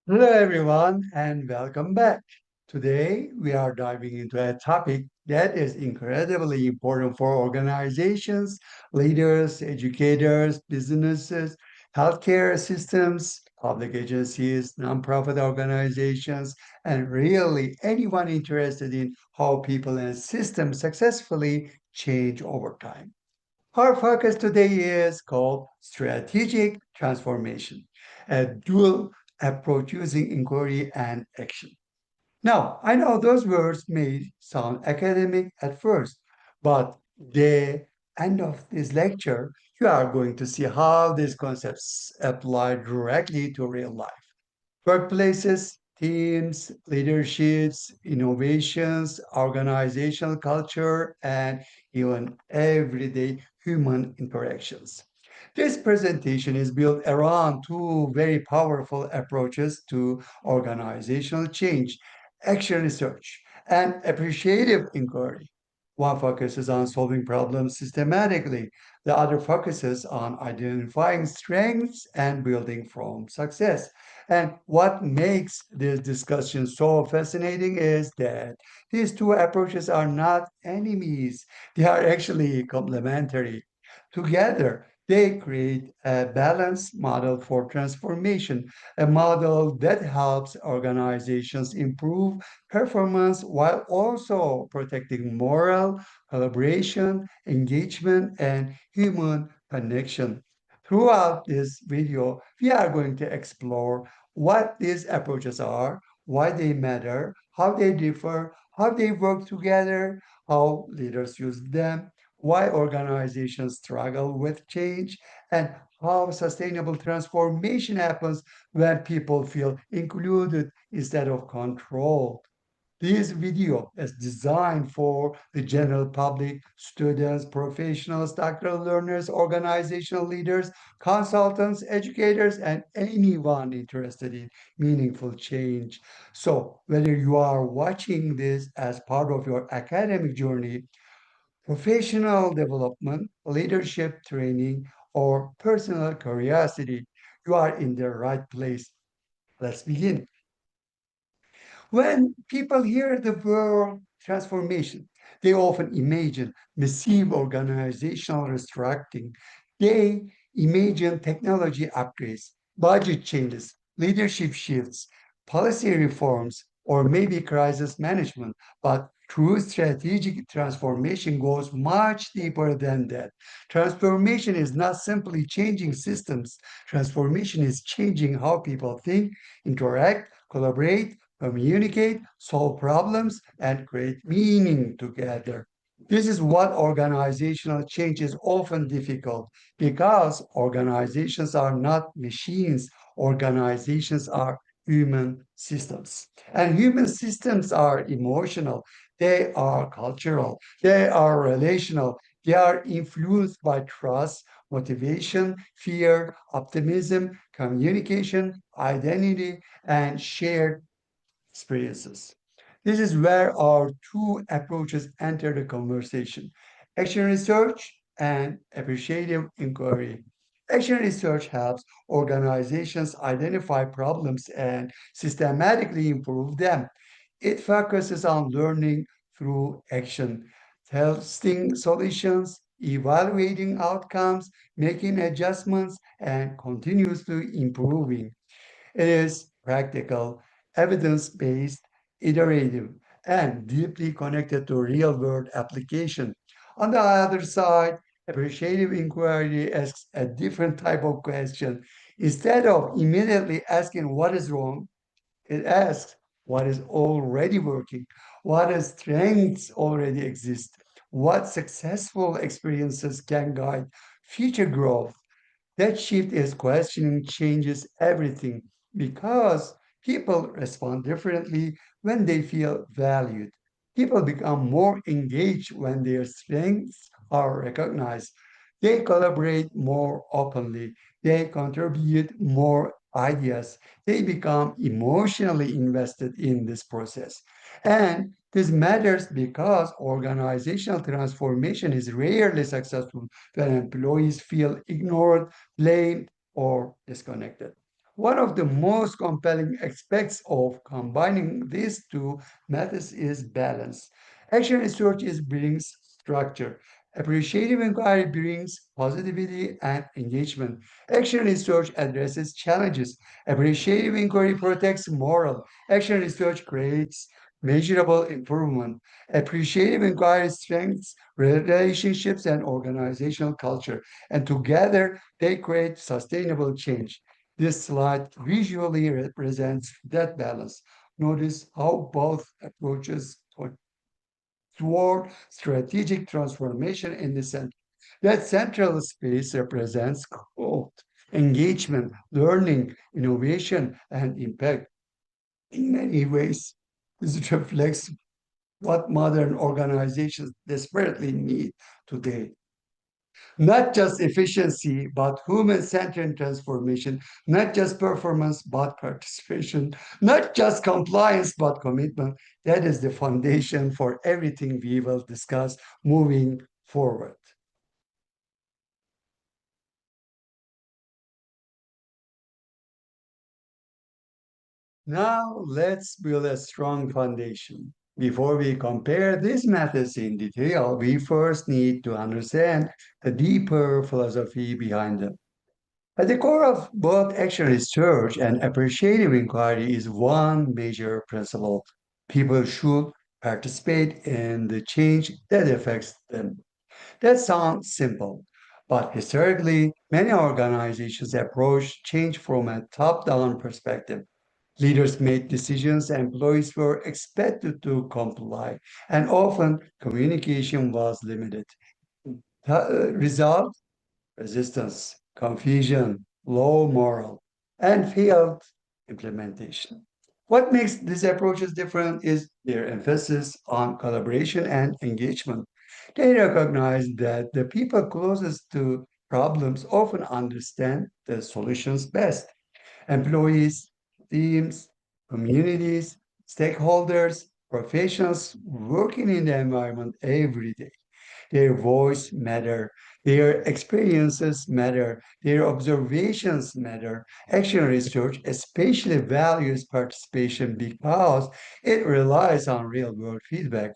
Hello, everyone, and welcome back. Today, we are diving into a topic that is incredibly important for organizations, leaders, educators, businesses, healthcare systems, public agencies, nonprofit organizations, and really anyone interested in how people and systems successfully change over time. Our focus today is called strategic transformation, a dual approach using inquiry and action. Now, I know those words may sound academic at first, but the end of this lecture, you are going to see how these concepts apply directly to real life. Workplaces, teams, leaderships, innovations, organizational culture, and even everyday human interactions. This presentation is built around two very powerful approaches to organizational change: action research and appreciative inquiry. One focuses on solving problems systematically, the other focuses on identifying strengths and building from success. And what makes this discussion so fascinating is that these two approaches are not enemies, they are actually complementary. Together, they create a balanced model for transformation, a model that helps organizations improve performance while also protecting moral, collaboration, engagement, and human connection. Throughout this video, we are going to explore what these approaches are, why they matter, how they differ, how they work together, how leaders use them, why organizations struggle with change, and how sustainable transformation happens when people feel included instead of controlled. This video is designed for the general public, students, professionals, doctoral learners, organizational leaders, consultants, educators, and anyone interested in meaningful change. So, whether you are watching this as part of your academic journey, professional development, leadership training, or personal curiosity, you are in the right place. Let's begin. When people hear the word transformation, they often imagine massive organizational restructuring. They imagine technology upgrades, budget changes, leadership shifts, policy reforms, or maybe crisis management. But true strategic transformation goes much deeper than that. Transformation is not simply changing systems, transformation is changing how people think, interact, collaborate, communicate, solve problems, and create meaning together. This is what organizational change is often difficult because organizations are not machines, organizations are human systems. And human systems are emotional, they are cultural, they are relational, they are influenced by trust, motivation, fear, optimism, communication, identity, and shared experiences. This is where our two approaches enter the conversation: action research and appreciative inquiry. Action research helps organizations identify problems and systematically improve them. It focuses on learning through action, testing solutions, evaluating outcomes, making adjustments, and continuously improving. It is practical, evidence based, iterative, and deeply connected to real world application. On the other side, appreciative inquiry asks a different type of question. Instead of immediately asking what is wrong, it asks what is already working, what strengths already exist, what successful experiences can guide future growth. That shift is questioning changes everything because people respond differently when they feel valued. People become more engaged when their strengths are recognized. They collaborate more openly. They contribute more ideas. They become emotionally invested in this process. And this matters because organizational transformation is rarely successful when employees feel ignored, blamed, or disconnected. One of the most compelling aspects of combining these two methods is balance. Action research brings structure. Appreciative inquiry brings positivity and engagement. Action research addresses challenges. Appreciative inquiry protects moral. Action research creates measurable improvement. Appreciative inquiry strengthens relationships and organizational culture, and together they create sustainable change. This slide visually represents that balance. Notice how both approaches toward strategic transformation in the center. That central space represents growth, engagement, learning, innovation, and impact. In many ways, this reflects what modern organizations desperately need today. Not just efficiency, but human centered transformation, not just performance, but participation, not just compliance, but commitment. That is the foundation for everything we will discuss moving forward. Now, let's build a strong foundation. Before we compare these methods in detail, we first need to understand the deeper philosophy behind them. At the core of both action research and appreciative inquiry is one major principle. People should participate in the change that affects them. That sounds simple, but historically, many organizations approach change from a top down perspective. Leaders made decisions, employees were expected to comply, and often communication was limited. The result: resistance, confusion, low moral, and failed implementation. What makes these approaches different is their emphasis on collaboration and engagement. They recognize that the people closest to problems often understand the solutions best. Employees, teams, communities, stakeholders, professionals working in the environment every day. Their voice matter, their experiences matter, their observations matter. Action research especially values participation because it relies on real-world feedback.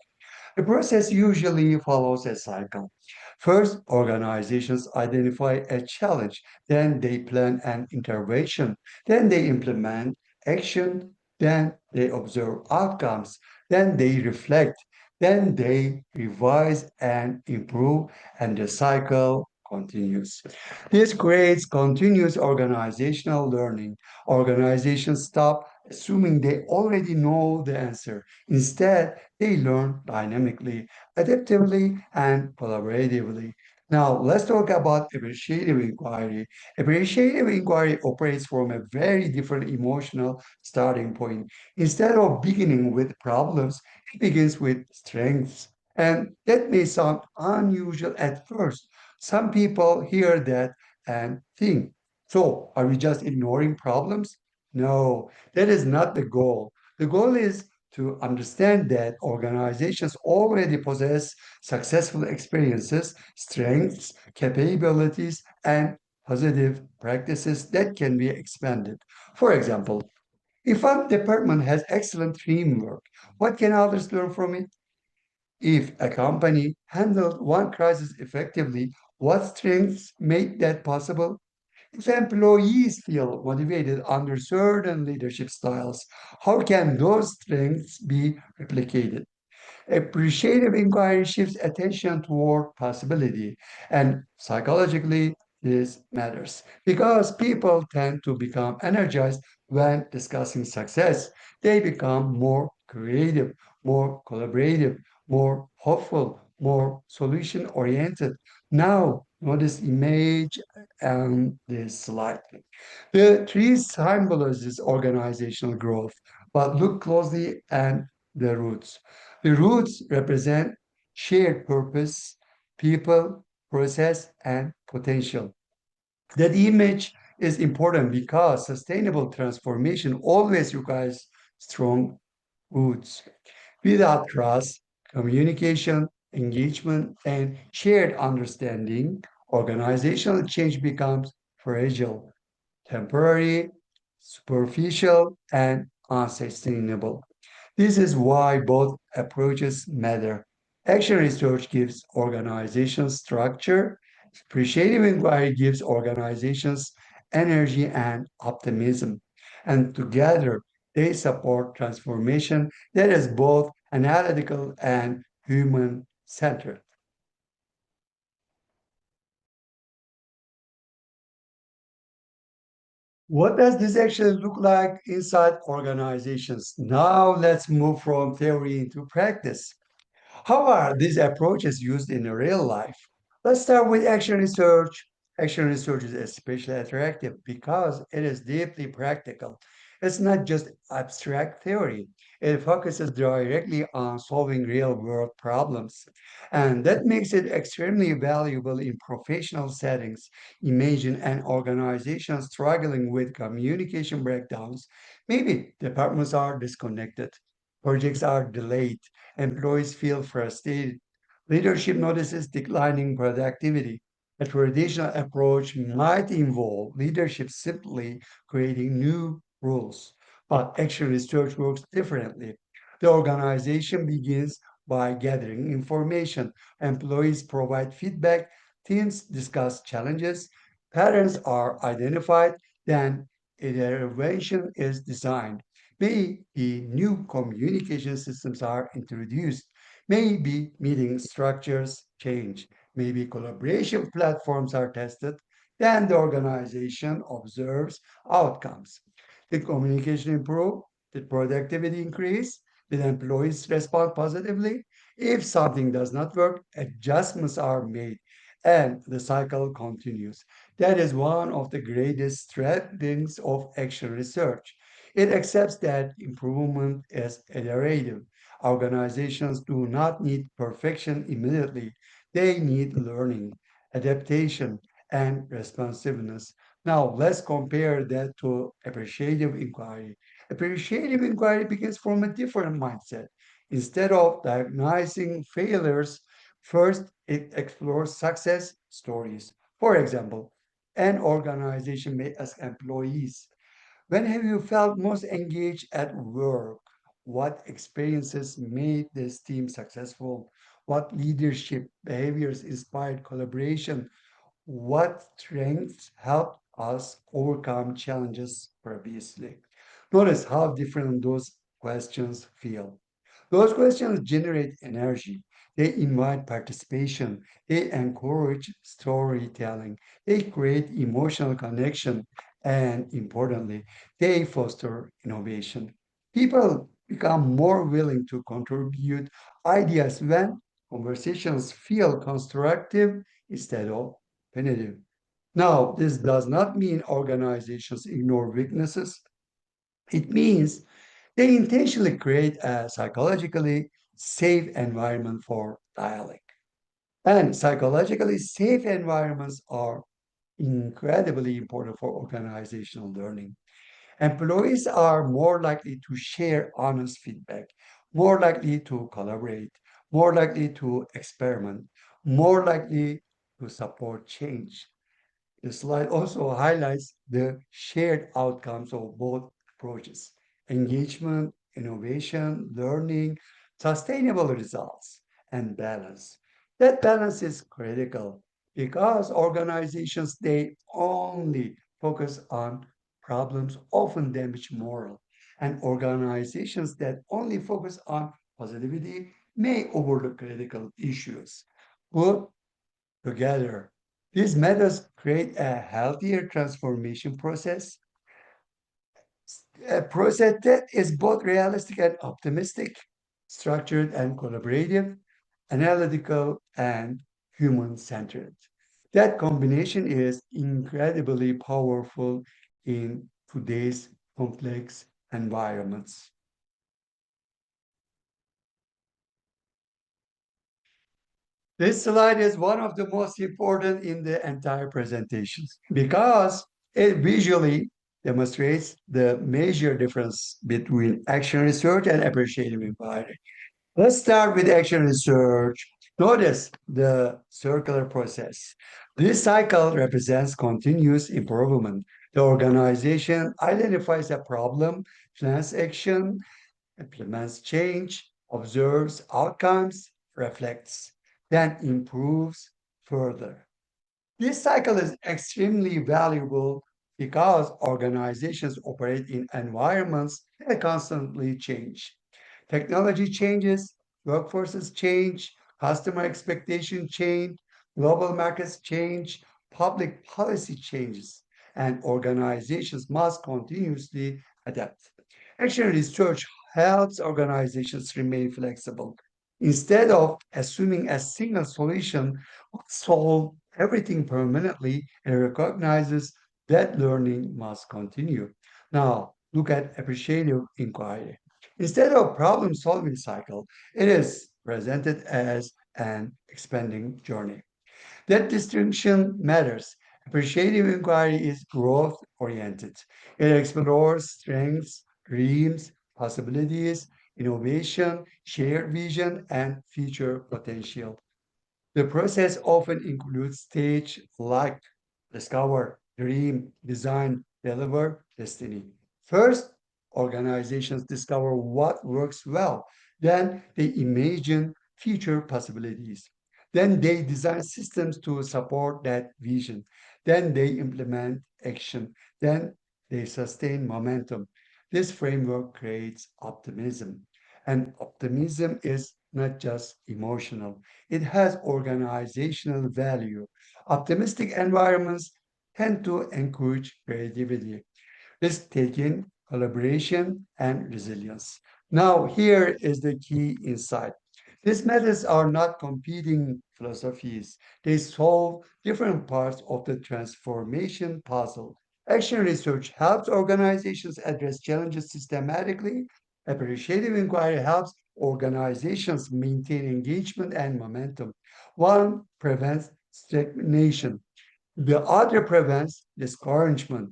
The process usually follows a cycle. First, organizations identify a challenge, then they plan an intervention, then they implement action, then they observe outcomes, then they reflect, then they revise and improve, and the cycle continues. This creates continuous organizational learning. Organizations stop assuming they already know the answer. Instead, they learn dynamically, adaptively, and collaboratively. Now, let's talk about appreciative inquiry. Appreciative inquiry operates from a very different emotional starting point. Instead of beginning with problems, it begins with strengths. And that may sound unusual at first. Some people hear that and think, so are we just ignoring problems? No, that is not the goal. The goal is to understand that organizations already possess successful experiences, strengths, capabilities, and positive practices that can be expanded. For example, if one department has excellent teamwork, what can others learn from it? If a company handled one crisis effectively, what strengths made that possible? If employees feel motivated under certain leadership styles, how can those strengths be replicated? Appreciative inquiry shifts attention toward possibility, and psychologically, this matters because people tend to become energized when discussing success. They become more creative, more collaborative, more hopeful, more solution oriented. Now, notice image and this slide. The tree symbolizes organizational growth, but look closely at the roots. The roots represent shared purpose, people, process, and potential. That image is important because sustainable transformation always requires strong roots. Without trust, communication, engagement, and shared understanding, organizational change becomes fragile, temporary, superficial, and unsustainable. This is why both approaches matter. Action research gives organizations structure, appreciative inquiry gives organizations energy and optimism. And together, they support transformation that is both analytical and human centered. What does this actually look like inside organizations? Now let's move from theory into practice. How are these approaches used in real life? Let's start with action research. Action research is especially attractive because it is deeply practical. It's not just abstract theory, it focuses directly on solving real world problems. And that makes it extremely valuable in professional settings. Imagine an organization struggling with communication breakdowns. Maybe departments are disconnected, projects are delayed, employees feel frustrated. Leadership notices declining productivity. A traditional approach might involve leadership simply creating new rules, but action research works differently. The organization begins by gathering information. Employees provide feedback, teams discuss challenges, patterns are identified, then intervention is designed. Maybe new communication systems are introduced. Maybe meeting structures change. Maybe collaboration platforms are tested. Then the organization observes outcomes. Did communication improve? Did productivity increase? Did employees respond positively? If something does not work, adjustments are made and the cycle continues. That is one of the greatest strengths of action research. It accepts that improvement is iterative. Organizations do not need perfection immediately. They need learning, adaptation, and responsiveness. Now, let's compare that to appreciative inquiry. Appreciative inquiry begins from a different mindset. Instead of diagnosing failures, first it explores success stories. For example, an organization may ask employees, when have you felt most engaged at work? What experiences made this team successful? What leadership behaviors inspired collaboration? What strengths helped us overcome challenges previously? Notice how different those questions feel. Those questions generate energy. They invite participation. They encourage storytelling. They create emotional connection. And importantly, they foster innovation. People become more willing to contribute ideas when conversations feel constructive instead of punitive. Now, this does not mean organizations ignore weaknesses. It means they intentionally create a psychologically safe environment for dialogue. And psychologically safe environments are incredibly important for organizational learning. Employees are more likely to share honest feedback, more likely to collaborate, more likely to experiment, more likely to support change. The slide also highlights the shared outcomes of both approaches: engagement, innovation, learning, sustainable results, and balance. That balance is critical because organizations they only focus on problems often damage morale, and organizations that only focus on positivity may overlook critical issues. Put together. These methods create a healthier transformation process, a process that is both realistic and optimistic, structured and collaborative, analytical and human centered. That combination is incredibly powerful in today's complex environments. This slide is one of the most important in the entire presentation because it visually demonstrates the major difference between action research and appreciative inquiry. Let's start with action research. Notice the circular process. This cycle represents continuous improvement. The organization identifies a problem, plans action, implements change, observes outcomes, reflects, then improves further. This cycle is extremely valuable because organizations operate in environments that constantly change. Technology changes, workforces change, customer expectations change, global markets change, public policy changes, and organizations must continuously adapt. Action research helps organizations remain flexible. Instead of assuming a single solution will solve everything permanently, and recognizes that learning must continue. Now, look at appreciative inquiry. Instead of problem solving cycle, it is presented as an expanding journey. That distinction matters. Appreciative inquiry is growth oriented. It explores strengths, dreams, possibilities, innovation, shared vision, and future potential. The process often includes stage like discover, dream, design, deliver, destiny. First, organizations discover what works well. Then they imagine future possibilities. Then they design systems to support that vision. Then they implement action. Then they sustain momentum. This framework creates optimism. And optimism is not just emotional, it has organizational value. Optimistic environments tend to encourage creativity, risk taking, collaboration, and resilience. Now, here is the key insight. These methods are not competing philosophies, they solve different parts of the transformation puzzle. Action research helps organizations address challenges systematically. Appreciative inquiry helps organizations maintain engagement and momentum. One prevents stagnation, the other prevents discouragement.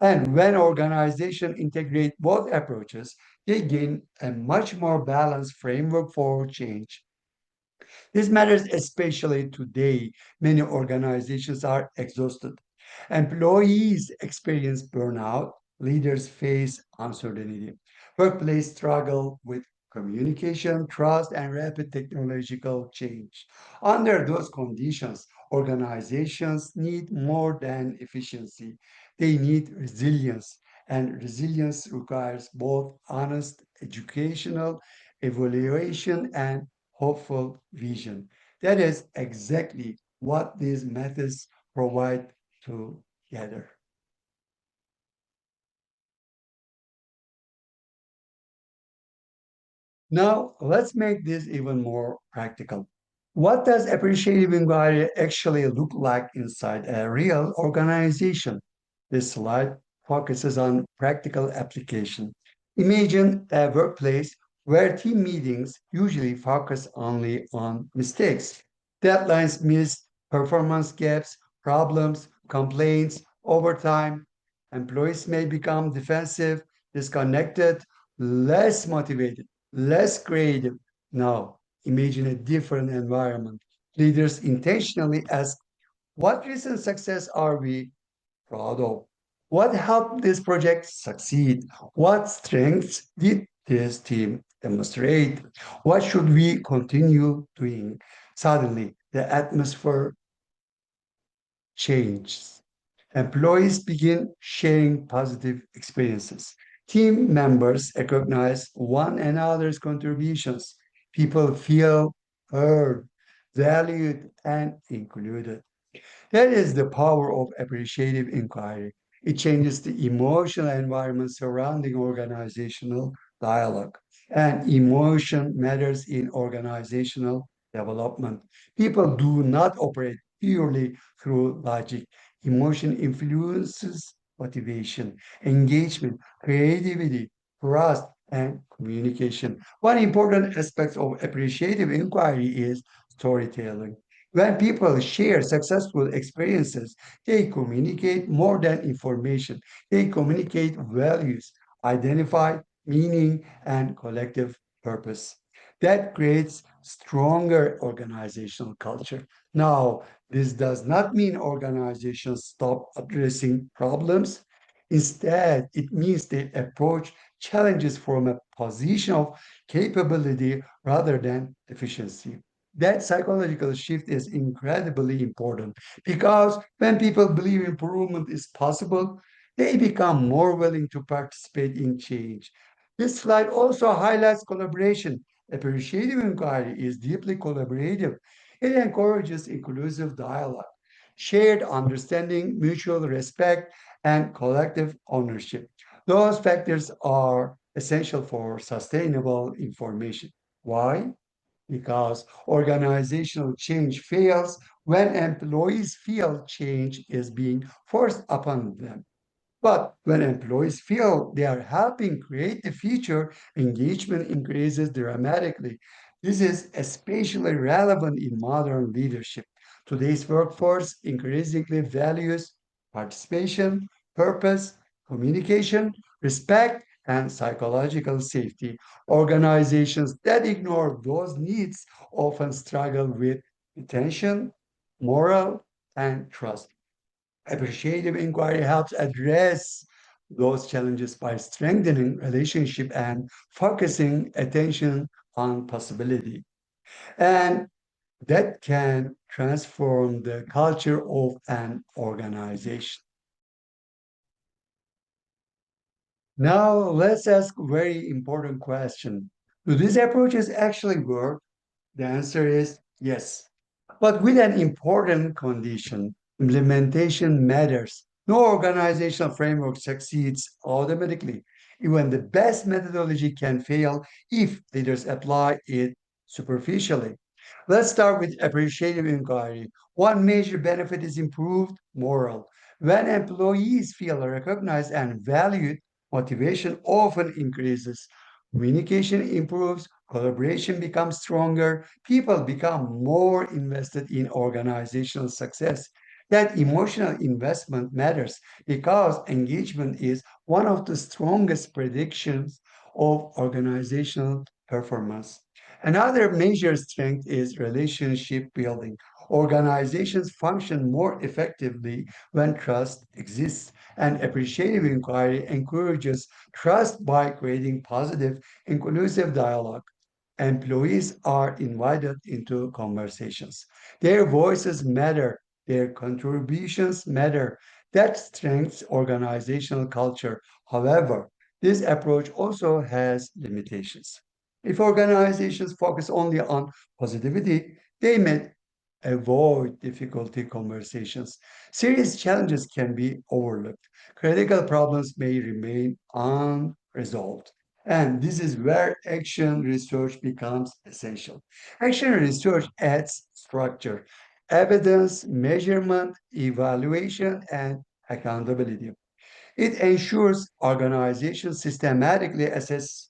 And when organizations integrate both approaches, they gain a much more balanced framework for change. This matters especially today. Many organizations are exhausted. Employees experience burnout. Leaders face uncertainty. Workplace struggle with communication, trust, and rapid technological change. Under those conditions, organizations need more than efficiency. They need resilience. And resilience requires both honest educational evaluation and hopeful vision. That is exactly what these methods provide together. Now, let's make this even more practical. What does appreciative inquiry actually look like inside a real organization? This slide focuses on practical application. Imagine a workplace where team meetings usually focus only on mistakes, deadlines missed, performance gaps, problems, complaints, overtime. Employees may become defensive, disconnected, less motivated, less creative. Now, imagine a different environment. Leaders intentionally ask, what recent success are we proud of? What helped this project succeed? What strengths did this team demonstrate? What should we continue doing? Suddenly, the atmosphere changes. Employees begin sharing positive experiences. Team members recognize one another's contributions. People feel heard, valued, and included. That is the power of appreciative inquiry. It changes the emotional environment surrounding organizational dialogue. And emotion matters in organizational development. People do not operate purely through logic. Emotion influences motivation, engagement, creativity, trust, and communication. One important aspect of appreciative inquiry is storytelling. When people share successful experiences, they communicate more than information. They communicate values, identify meaning, and collective purpose. That creates stronger organizational culture. Now, this does not mean organizations stop addressing problems. Instead, it means they approach challenges from a position of capability rather than efficiency. That psychological shift is incredibly important because when people believe improvement is possible, they become more willing to participate in change. This slide also highlights collaboration. Appreciative inquiry is deeply collaborative. It encourages inclusive dialogue, shared understanding, mutual respect, and collective ownership. Those factors are essential for sustainable information. Why? Because organizational change fails when employees feel change is being forced upon them. But when employees feel they are helping create the future, engagement increases dramatically. This is especially relevant in modern leadership. Today's workforce increasingly values participation, purpose, communication, respect, and psychological safety. Organizations that ignore those needs often struggle with retention, morale, and trust. Appreciative inquiry helps address those challenges by strengthening relationship and focusing attention on possibility. And that can transform the culture of an organization. Now, let's ask a very important question. Do these approaches actually work? The answer is yes. But with an important condition, implementation matters. No organizational framework succeeds automatically. Even the best methodology can fail if leaders apply it superficially. Let's start with appreciative inquiry. One major benefit is improved morale. When employees feel recognized and valued, motivation often increases. Communication improves, collaboration becomes stronger, people become more invested in organizational success. That emotional investment matters because engagement is one of the strongest predictions of organizational performance. Another major strength is relationship building. Organizations function more effectively when trust exists, and appreciative inquiry encourages trust by creating positive, inclusive dialogue. Employees are invited into conversations. Their voices matter, their contributions matter. That strengthens organizational culture. However, this approach also has limitations. If organizations focus only on positivity, they may avoid difficulty conversations. Serious challenges can be overlooked. Critical problems may remain unresolved. And this is where action research becomes essential. Action research adds structure, evidence, measurement, evaluation, and accountability. It ensures organizations systematically assess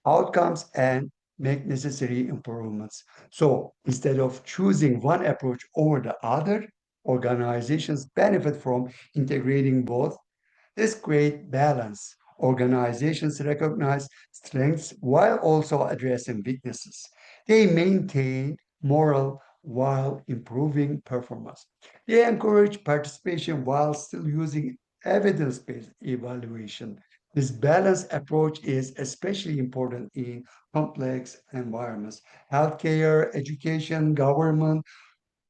outcomes and make necessary improvements. So instead of choosing one approach over the other, organizations benefit from integrating both. This creates balance. Organizations recognize strengths while also addressing weaknesses. They maintain morale while improving performance. They encourage participation while still using evidence based evaluation. This balanced approach is especially important in complex environments. Healthcare, education, government,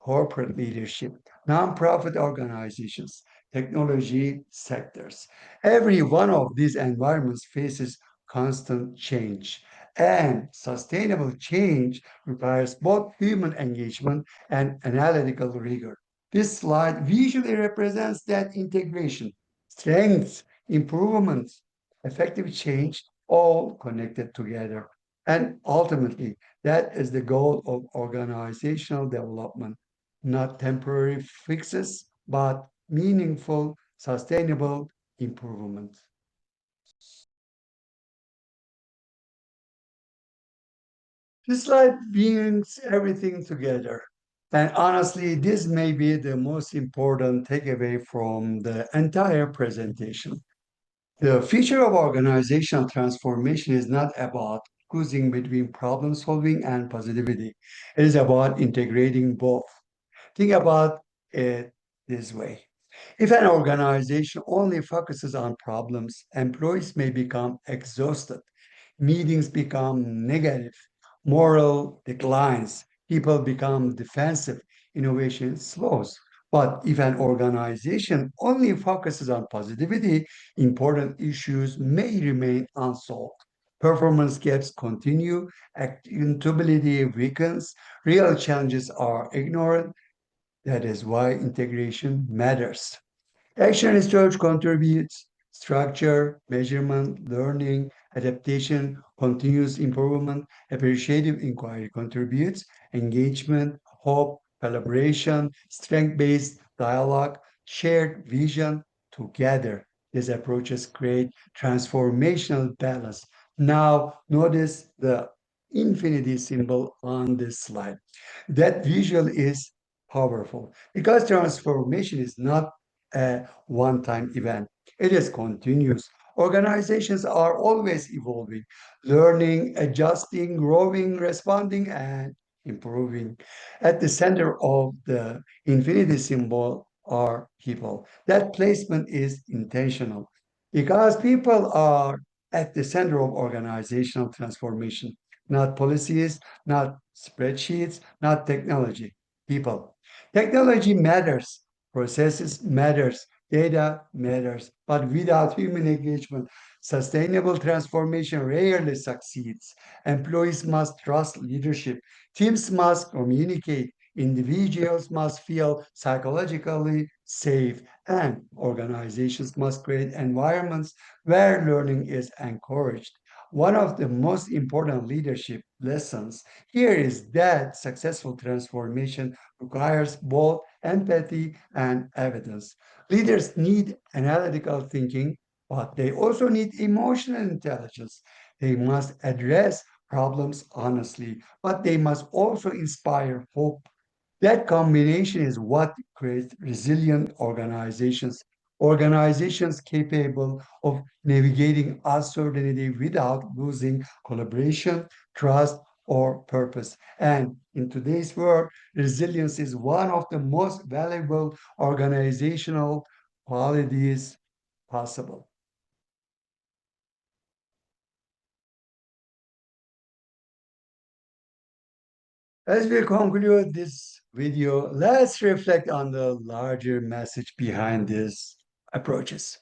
corporate leadership, nonprofit organizations, technology sectors. Every one of these environments faces constant change. And sustainable change requires both human engagement and analytical rigor. This slide visually represents that integration, strengths, improvements, effective change, all connected together. And ultimately, that is the goal of organizational development, not temporary fixes, but meaningful, sustainable improvement. This slide brings everything together. And honestly, this may be the most important takeaway from the entire presentation. The future of organizational transformation is not about choosing between problem solving and positivity. It is about integrating both. Think about it this way. If an organization only focuses on problems, employees may become exhausted, meetings become negative, moral declines, people become defensive, innovation slows. But if an organization only focuses on positivity, important issues may remain unsolved. Performance gaps continue, accountability weakens, real challenges are ignored. That is why integration matters. Action research contributes structure, measurement, learning, adaptation, continuous improvement. Appreciative inquiry contributes engagement, hope, collaboration, strength-based dialogue, shared vision. Together, these approaches create transformational balance. Now, notice the infinity symbol on this slide. That visual is powerful because transformation is not a one time event, it is continuous. Organizations are always evolving, learning, adjusting, growing, responding, and improving. At the center of the infinity symbol are people. That placement is intentional because people are at the center of organizational transformation, not policies, not spreadsheets, not technology, people. Technology matters, processes matters, data matters, but without human engagement, sustainable transformation rarely succeeds. Employees must trust leadership, teams must communicate, individuals must feel psychologically safe, and organizations must create environments where learning is encouraged. One of the most important leadership lessons here is that successful transformation requires both empathy and evidence. Leaders need analytical thinking, but they also need emotional intelligence. They must address problems honestly, but they must also inspire hope. That combination is what creates resilient organizations. Organizations capable of navigating uncertainty without losing collaboration, trust, or purpose. And in today's world, resilience is one of the most valuable organizational qualities possible. As we conclude this video, let's reflect on the larger message behind these approaches.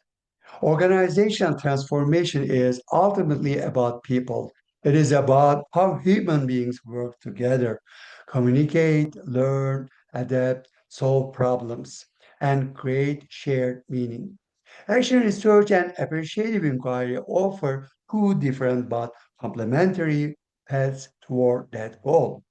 Organizational transformation is ultimately about people. It is about how human beings work together, communicate, learn, adapt, solve problems, and create shared meaning. Action research and appreciative inquiry offer two different but complementary paths toward that goal.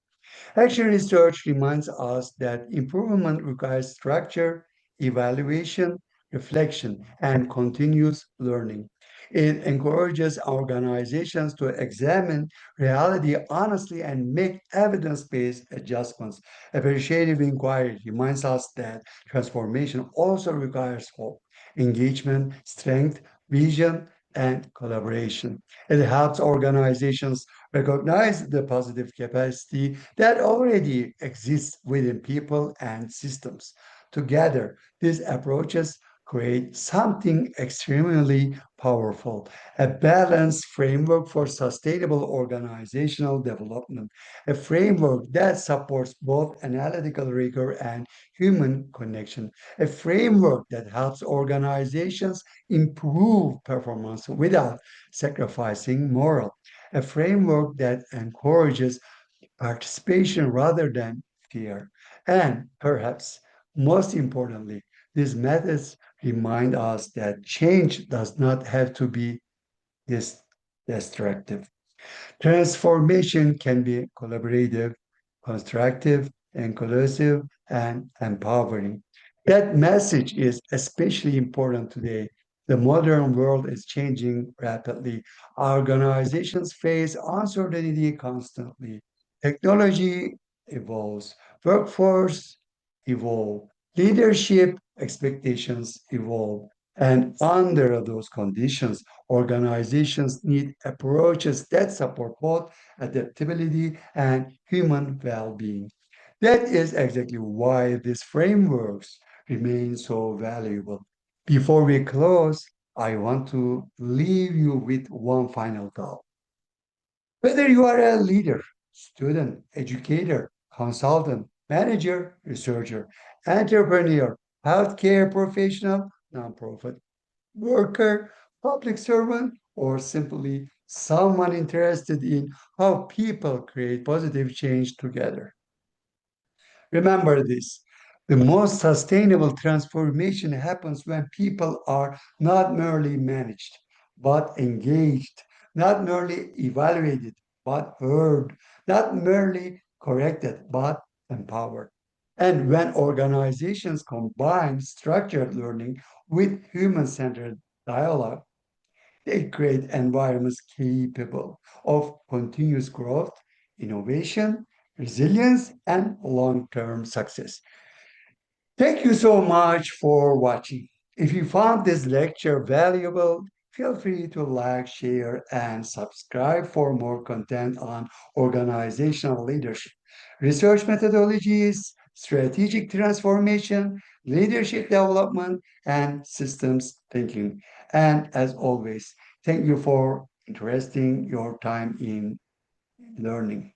Action research reminds us that improvement requires structure, evaluation, reflection, and continuous learning. It encourages organizations to examine reality honestly and make evidence based adjustments. Appreciative inquiry reminds us that transformation also requires hope, engagement, strength, vision, and collaboration. It helps organizations recognize the positive capacity that already exists within people and systems. Together, these approaches create something extremely powerful, a balanced framework for sustainable organizational development, a framework that supports both analytical rigor and human connection, a framework that helps organizations improve performance without sacrificing moral, a framework that encourages participation rather than fear. And perhaps most importantly, these methods remind us that change does not have to be this destructive. Transformation can be collaborative, constructive, inclusive, and empowering. That message is especially important today. The modern world is changing rapidly. Organizations face uncertainty constantly. Technology evolves, workforce evolve, leadership expectations evolve. And under those conditions, organizations need approaches that support both adaptability and human well being. That is exactly why these frameworks remain so valuable. Before we close, I want to leave you with one final thought. Whether you are a leader, student, educator, consultant, manager, researcher, entrepreneur, healthcare professional, nonprofit, worker, public servant, or simply someone interested in how people create positive change together. Remember this. The most sustainable transformation happens when people are not merely managed, but engaged, not merely evaluated, but heard, not merely corrected, but empowered. And when organizations combine structured learning with human centered dialogue, they create environments capable of continuous growth, innovation, resilience, and long term success. Thank you so much for watching. If you found this lecture valuable, feel free to like, share, and subscribe for more content on organizational leadership, research methodologies, strategic transformation, leadership development, and systems thinking. And as always, thank you for investing your time in learning.